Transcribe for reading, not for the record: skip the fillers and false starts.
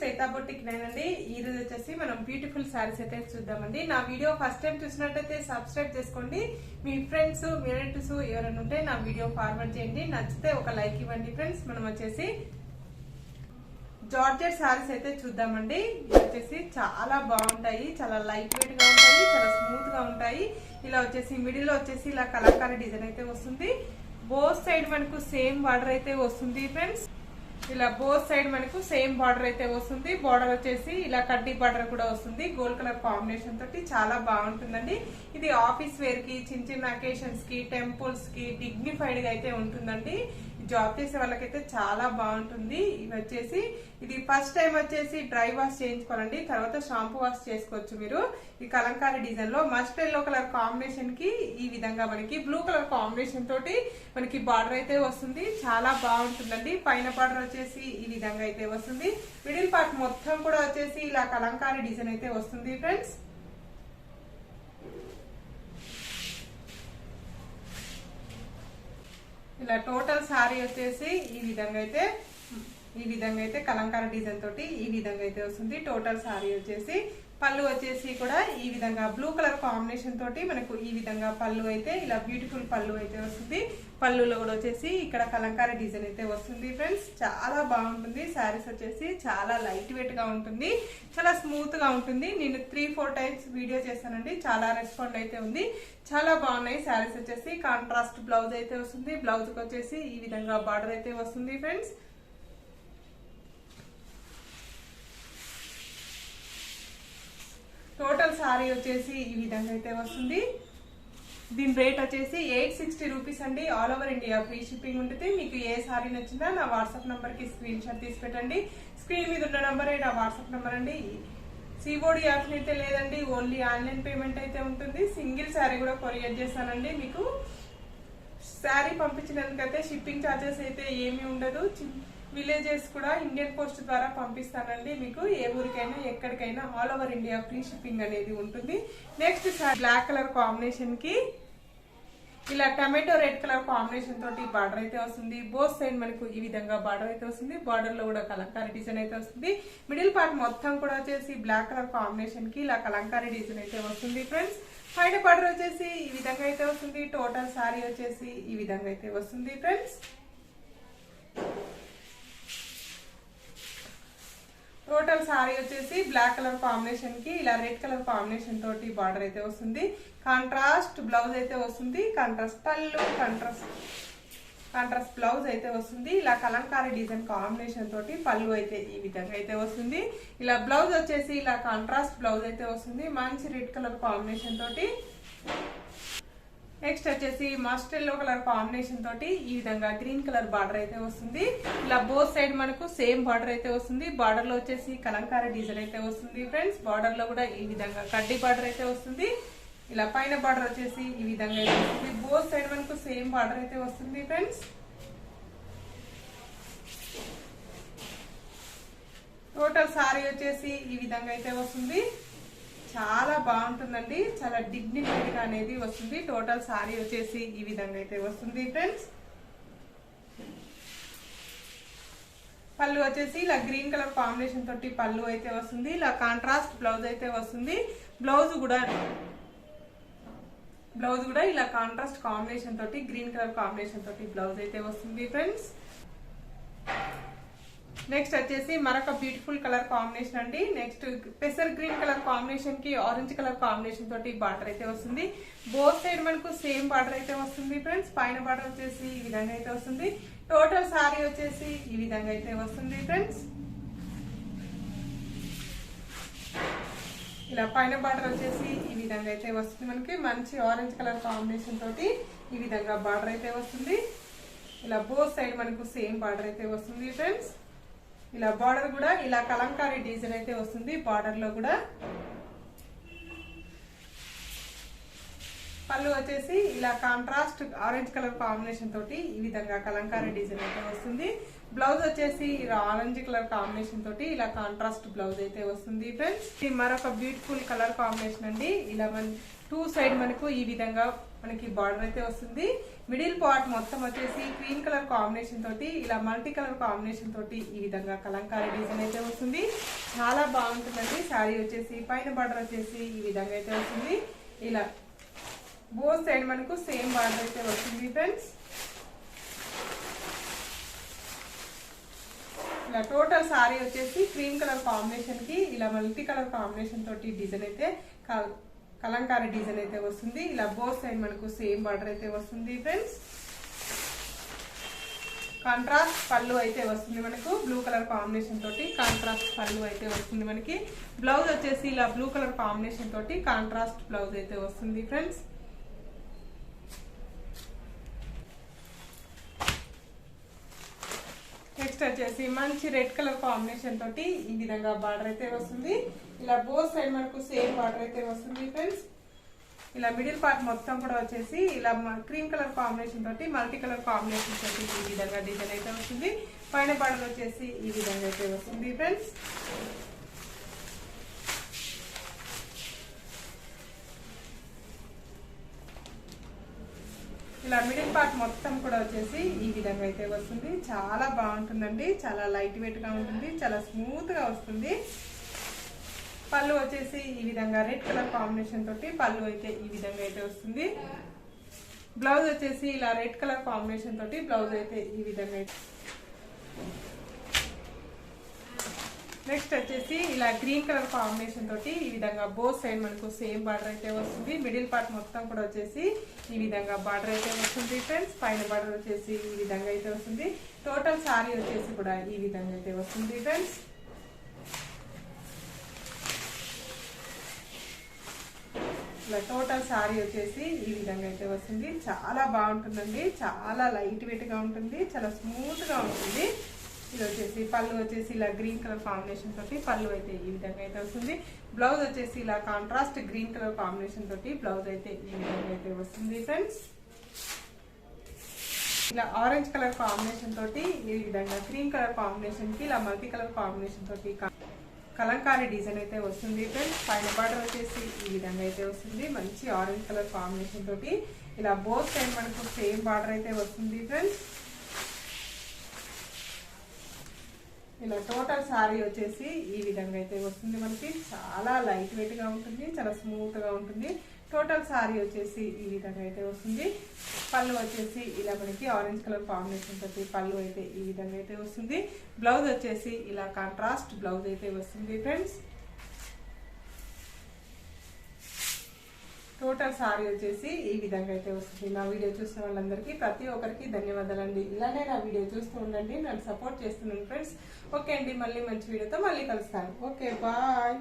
Shweta boutique నేనండి. ఈ రోజు వచ్చేసి మనం బ్యూటిఫుల్ సారీస్ అయితే చూద్దామండి. నా వీడియో ఫస్ట్ టైం చూసినట్టయితే సబ్స్క్రైబ్ చేసుకోండి. మీ ఫ్రెండ్స్ మీ రిలేటివ్స్ ఎవరైనా ఉంటే నా వీడియో ఫార్వర్డ్ చేయండి. నచ్చితే ఒక లైక్ ఇవ్వండి ఫ్రెండ్స్. మనం వచ్చేసి జార్జెట్ సారీస్ అయితే చూద్దామండి. ఇది వచ్చేసి చాలా బాగుంటాయి, చాలా లైట్ వెయిట్ గా ఉంటాయి, చాలా స్మూత్ గా ఉంటాయి. ఇలా వచ్చేసి మిడిల్ లో వచ్చేసి ఇలా కలంకారీ డిజైన్ అయితే వస్తుంది. బోత్ సైడ్ మనకు సేమ్ బార్డర్ అయితే వస్తుంది ఫ్రెండ్స్. ఇలా బోత్ సైడ్ మనకు సేమ్ బార్డర్ అయితే వస్తుంది. బార్డర్ వచ్చేసి ఇలా కడ్డీ బార్డర్ కూడా వస్తుంది. గోల్డ్ కలర్ కాంబినేషన్ తోటి చాలా బాగుంటుందండి. ఇది ఆఫీస్ వేర్ కి, చిన్న చిన్న అకేషన్స్ కి, టెంపుల్స్ కి డిగ్నిఫైడ్ గా అయితే ఉంటుందండి. జాబ్ చేసే వాళ్ళకైతే చాలా బాగుంటుంది. ఇవి వచ్చేసి ఇది ఫస్ట్ టైం వచ్చేసి డ్రై వాష్ చేయించుకోవాలండి, తర్వాత షాంపూ వాష్ చేసుకోవచ్చు మీరు. ఈ కలంకారీ డిజైన్ లో మస్ట్ ఎల్లో కలర్ కాంబినేషన్ కి ఈ విధంగా మనకి బ్లూ కలర్ కాంబినేషన్ తోటి మనకి బార్డర్ అయితే వస్తుంది. చాలా బాగుంటుందండి. పైన బార్డర్ వచ్చేసి ఈ విధంగా అయితే వస్తుంది. మిడిల్ పార్ట్ మొత్తం కూడా వచ్చేసి ఇలా కలంకారీ డిజైన్ అయితే వస్తుంది ఫ్రెండ్స్. ఇలా టోటల్ సారీ వచ్చేసి ఈ విధంగా అయితే కలంకారీ డిజైన్ తోటి ఈ విధంగా అయితే వస్తుంది. టోటల్ సారీ వచ్చేసి పళ్ళు వచ్చేసి కూడా ఈ విధంగా బ్లూ కలర్ కాంబినేషన్ తోటి మనకు ఈ విధంగా పళ్ళు అయితే ఇలా బ్యూటిఫుల్ పళ్ళు అయితే వస్తుంది. పళ్ళులో కూడా వచ్చేసి ఇక్కడ కలంకారీ డిజైన్ అయితే వస్తుంది ఫ్రెండ్స్. చాలా బాగుంటుంది. శారీస్ వచ్చేసి చాలా లైట్ వెయిట్ గా ఉంటుంది, చాలా స్మూత్ గా ఉంటుంది. నేను 3-4 టైమ్స్ వీడియో చేశానండి, చాలా రెస్పాండ్ అయితే ఉంది. చాలా బాగున్నాయి శారీస్ వచ్చేసి. కాంట్రాస్ట్ బ్లౌజ్ అయితే వస్తుంది. బ్లౌజ్ కి వచ్చేసి ఈ విధంగా బార్డర్ అయితే వస్తుంది ఫ్రెండ్స్. టోటల్ సారీ వచ్చేసి ఈ విధంగా అయితే వస్తుంది. దీని రేట్ వచ్చేసి 860 రూపీస్ అండి. All over India free shipping ఉంటుంది. మీకు ఏ సారీ నచ్చిందా నా వాట్సాప్ నంబర్ కి స్క్రీన్ షాట్ తీసి పెట్టండి. స్క్రీన్ మీద ఉన్న నంబరే నా వాట్సాప్ నంబర్ అండి. సిఓడి ఆప్షన్ అయితే లేదండి, ఓన్లీ ఆన్లైన్ పేమెంట్ అయితే ఉంటుంది. సింగిల్ శారీ కూడా కొరియర్ చేస్తానండి. మీకు శారీ పంపించినందుకైతే షిప్పింగ్ ఛార్జెస్ అయితే ఏమీ ఉండదు. విలేజెస్ కూడా ఇండియన్ పోస్ట్ ద్వారా పంపిస్తానండి. మీకు ఏ ఊరికైనా ఎక్కడికైనా all over India free shipping అనేది ఉంటుంది. నెక్స్ట్ బ్లాక్ కలర్ కాంబినేషన్ కి ఇలా టమాటో రెడ్ కలర్ కాంబినేషన్ తోటి బార్డర్ అయితే వస్తుంది. బోత్ సైడ్ మనకు ఈ విధంగా బార్డర్ అయితే వస్తుంది. బార్డర్ లో కూడా కలంకారీ డిజైన్ అయితే వస్తుంది. మిడిల్ పార్ట్ మొత్తం కూడా వచ్చేసి బ్లాక్ కలర్ కాంబినేషన్ కి ఇలా కలంకారీ డిజైన్ అయితే వస్తుంది ఫ్రెండ్స్. పైన బార్డర్ వచ్చేసి ఈ విధంగా అయితే వస్తుంది. టోటల్ సారీ వచ్చేసి ఈ విధంగా అయితే వస్తుంది ఫ్రెండ్స్. టోటల్ సారీ వచ్చేసి బ్లాక్ కలర్ కాంబినేషన్ కి ఇలా రెడ్ కలర్ కాంబినేషన్ తోటి బార్డర్ అయితే వస్తుంది. కాంట్రాస్ట్ బ్లౌజ్ అయితే వస్తుంది. కాంట్రాస్ట్ పళ్ళు, కాంట్రాస్ట్ బ్లౌజ్ అయితే వస్తుంది. ఇలా కలంకారీ డిజైన్ కాంబినేషన్ తోటి పళ్ళు అయితే ఈ విధంగా అయితే వస్తుంది. ఇలా బ్లౌజ్ వచ్చేసి ఇలా కాంట్రాస్ట్ బ్లౌజ్ అయితే వస్తుంది. మంచి రెడ్ కలర్ కాంబినేషన్ తోటి. నెక్స్ట్ వచ్చేసి మస్ట్ ఎల్లో కలర్ కాంబినేషన్ తోటి ఈ విధంగా గ్రీన్ కలర్ బార్డర్ అయితే వస్తుంది. ఇలా బోత్ సైడ్ మనకు సేమ్ బార్డర్ అయితే వస్తుంది. బార్డర్ లో వచ్చేసి కలంకారీ డిజైన్ అయితే వస్తుంది ఫ్రెండ్స్. బార్డర్ లో కూడా ఈ విధంగా కడ్డీ బార్డర్ అయితే వస్తుంది. ఇలా పైన బార్డర్ వచ్చేసి ఈ విధంగా అయితే వస్తుంది. బోత్ సైడ్ మనకు సేమ్ బార్డర్ అయితే వస్తుంది ఫ్రెండ్స్. టోటల్ సారీ వచ్చేసి ఈ విధంగా అయితే వస్తుంది. చాలా బాగుంటుందండి, చాలా డిగ్నిఫైడ్ గా అనేది వస్తుంది. టోటల్ సారీ వచ్చేసి ఈ విధంగా అయితే వస్తుంది ఫ్రెండ్స్. పళ్ళు వచ్చేసి ఇలా గ్రీన్ కలర్ కాంబినేషన్ తోటి పళ్ళు అయితే వస్తుంది. ఇలా కాంట్రాస్ట్ బ్లౌజ్ అయితే వస్తుంది. బ్లౌజ్ కూడా ఇలా కాంట్రాస్ట్ కాంబినేషన్ తోటి గ్రీన్ కలర్ కాంబినేషన్ తోటి బ్లౌజ్ అయితే వస్తుంది ఫ్రెండ్స్. నెక్స్ట్ వచ్చేసి మరొక బ్యూటిఫుల్ కలర్ కాంబినేషన్ అండి. నెక్స్ట్ పెసర్ గ్రీన్ కలర్ కాంబినేషన్ కి ఆరెంజ్ కలర్ కాంబినేషన్ తోటి బార్డర్ అయితే వస్తుంది. బోత్ సైడ్ మనకు సేమ్ బార్డర్ అయితే వస్తుంది ఫ్రెండ్స్. పైన బార్డర్ వచ్చేసి ఈ విధంగా అయితే వస్తుంది. టోటల్ సారీ వచ్చేసి ఈ విధంగా అయితే వస్తుంది ఫ్రెండ్స్. ఇలా పైన బార్డర్ వచ్చేసి ఈ విధంగా అయితే వస్తుంది. మనకి మంచి ఆరెంజ్ కలర్ కాంబినేషన్ తోటి ఈ విధంగా బార్డర్ అయితే వస్తుంది. ఇలా బోత్ సైడ్ మనకు సేమ్ బార్డర్ అయితే వస్తుంది ఫ్రెండ్స్. ఇలా బార్డర్ కూడా ఇలా కలంకారీ డిజైన్ అయితే వస్తుంది. బార్డర్ లో కూడా పళ్ళు వచ్చేసి ఇలా కాంట్రాస్ట్ ఆరెంజ్ కలర్ కాంబినేషన్ తోటి ఈ విధంగా కలంకారీ డిజైన్ అయితే వస్తుంది. బ్లౌజ్ వచ్చేసి ఇలా ఆరెంజ్ కలర్ కాంబినేషన్ తోటి ఇలా కాంట్రాస్ట్ బ్లౌజ్ అయితే వస్తుంది ఫ్రెండ్స్. ఇది మరొక బ్యూటిఫుల్ కలర్ కాంబినేషన్ అండి. ఇలా టూ సైడ్ మనకు ఈ విధంగా మనకి బార్డర్ అయితే వస్తుంది. మిడిల్ పార్ట్ మొత్తం వచ్చేసి క్రీమ్ కలర్ కాంబినేషన్ తోటి ఇలా మల్టీ కలర్ కాంబినేషన్ తోటి ఈ విధంగా కలంకారీ డిజైన్ అయితే వస్తుంది. చాలా బాగుంటుందండి. శారీ వచ్చేసి పైన బార్డర్ వచ్చేసి ఈ విధంగా అయితే వస్తుంది. ఇలా బోత్ సైడ్ మనకు సేమ్ బార్డర్ అయితే వస్తుంది ఫ్రెండ్స్. ఇలా టోటల్ సారీ వచ్చేసి క్రీమ్ కలర్ కాంబినేషన్ కి ఇలా మల్టీ కలర్ కాంబినేషన్ తోటి డిజైన్ అయితే కలంకారీ డిజైన్ అయితే వస్తుంది. ఇలా బోత్ సైడ్ మనకు సేమ్ బార్డర్ అయితే వస్తుంది ఫ్రెండ్స్. కాంట్రాస్ట్ పళ్ళు అయితే వస్తుంది మనకు బ్లూ కలర్ కాంబినేషన్ తోటి కాంట్రాస్ట్ పళ్ళు అయితే వస్తుంది మనకి. బ్లౌజ్ వచ్చేసి ఇలా బ్లూ కలర్ కాంబినేషన్ తోటి కాంట్రాస్ట్ బ్లౌజ్ అయితే వస్తుంది ఫ్రెండ్స్. నెక్స్ట్ వచ్చేసి మంచి రెడ్ కలర్ కాంబినేషన్ తోటి ఈ విధంగా బార్డర్ అయితే వస్తుంది. ఇలా బోత్ సైడ్ మనకు సేమ్ బార్డర్ అయితే వస్తుంది ఫ్రెండ్స్. ఇలా మిడిల్ పార్ట్ మొత్తం కూడా వచ్చేసి ఇలా క్రీమ్ కలర్ కాంబినేషన్ తోటి మల్టీ కలర్ కాంబినేషన్ తోటి ఈ విధంగా డిజైన్ అయితే వస్తుంది. పైన బార్డర్ వచ్చేసి ఈ విధంగా అయితే వస్తుంది ఫ్రెండ్స్. ఇలా మిడిల్ పార్ట్ మొత్తం కూడా వచ్చేసి ఈ విధంగా అయితే వస్తుంది. చాలా బాగుంటుందండి. చాలా లైట్ వెయిట్ గా ఉంటుంది. చాలా స్మూత్ గా వస్తుంది. పళ్ళు వచ్చేసి ఈ విధంగా రెడ్ కలర్ కాంబినేషన్ తోటి పళ్ళు అయితే ఈ విధంగా అయితే వస్తుంది. బ్లౌజ్ వచ్చేసి ఇలా రెడ్ కలర్ కాంబినేషన్ తోటి బ్లౌజ్ అయితే ఈ విధంగా అయితే. నెక్స్ట్ వచ్చేసి ఇలా గ్రీన్ కలర్ కాంబినేషన్ తోటి ఈ విధంగా బోత్ సైడ్ మనకు సేమ్ బార్డర్ అయితే వస్తుంది. మిడిల్ పార్ట్ మొత్తం కూడా వచ్చేసి ఈ విధంగా బార్డర్ అయితే వస్తుంది ఫ్రెండ్స్. పైన బార్డర్ వచ్చేసి ఈ విధంగా అయితే వస్తుంది. టోటల్ సారీ వచ్చేసి కూడా ఈ విధంగా అయితే వస్తుంది ఫ్రెండ్స్. ఇలా టోటల్ సారీ వచ్చేసి ఈ విధంగా అయితే వస్తుంది. చాలా బాగుంటుందండి. చాలా లైట్ వెయిట్ గా ఉంటుంది. చాలా స్మూత్ గా ఉంటుంది. ఇది వచ్చేసి పళ్ళు వచ్చేసి ఇలా గ్రీన్ కలర్ కాంబినేషన్ తోటి పళ్ళు అయితే ఈ విధంగా అయితే వస్తుంది. బ్లౌజ్ వచ్చేసి ఇలా కాంట్రాస్ట్ గ్రీన్ కలర్ కాంబినేషన్ తోటి బ్లౌజ్ అయితే ఈ విధంగా అయితే వస్తుంది ఫ్రెండ్స్. ఇలా ఆరెంజ్ కలర్ కాంబినేషన్ తోటి ఈ విధంగా గ్రీన్ కలర్ కాంబినేషన్ కి ఇలా మల్టీ కలర్ కాంబినేషన్ తోటి కలంకారీ డిజైన్ అయితే వస్తుంది ఫ్రెండ్స్. పైన బార్డర్ వచ్చేసి ఈ విధంగా అయితే వస్తుంది. మంచి ఆరెంజ్ కలర్ కాంబినేషన్ తోటి ఇలా బోత్ సైడ్ మనకు సేమ్ బార్డర్ అయితే వస్తుంది ఫ్రెండ్స్. ఇలా టోటల్ సారీ వచ్చేసి ఈ విధంగా అయితే వస్తుంది మనకి. చాలా లైట్ వెయిట్ గా ఉంటుంది. చాలా స్మూత్ గా ఉంటుంది. టోటల్ సారీ వచ్చేసి ఈ విధంగా అయితే వస్తుంది. పళ్ళు వచ్చేసి ఇలా మనకి ఆరెంజ్ కలర్ కాంబినేషన్ తోటి పళ్ళు అయితే ఈ విధంగా అయితే వస్తుంది. బ్లౌజ్ వచ్చేసి ఇలా కాంట్రాస్ట్ బ్లౌజ్ అయితే వస్తుంది ఫ్రెండ్స్. టోటల్ సారీ వచ్చేసి ఈ విధంగా అయితే వస్తుంది. నా వీడియో చూసిన వాళ్ళందరికీ ప్రతి ఒక్కరికి ధన్యవాదాలండి. ఇలానే నా వీడియో చూస్తూ ఉండండి. నన్ను సపోర్ట్ చేస్తున్నాను ఫ్రెండ్స్. ఓకే అండి, మళ్ళీ మంచి వీడియోతో మళ్ళీ కలుస్తాను. Okay, bye.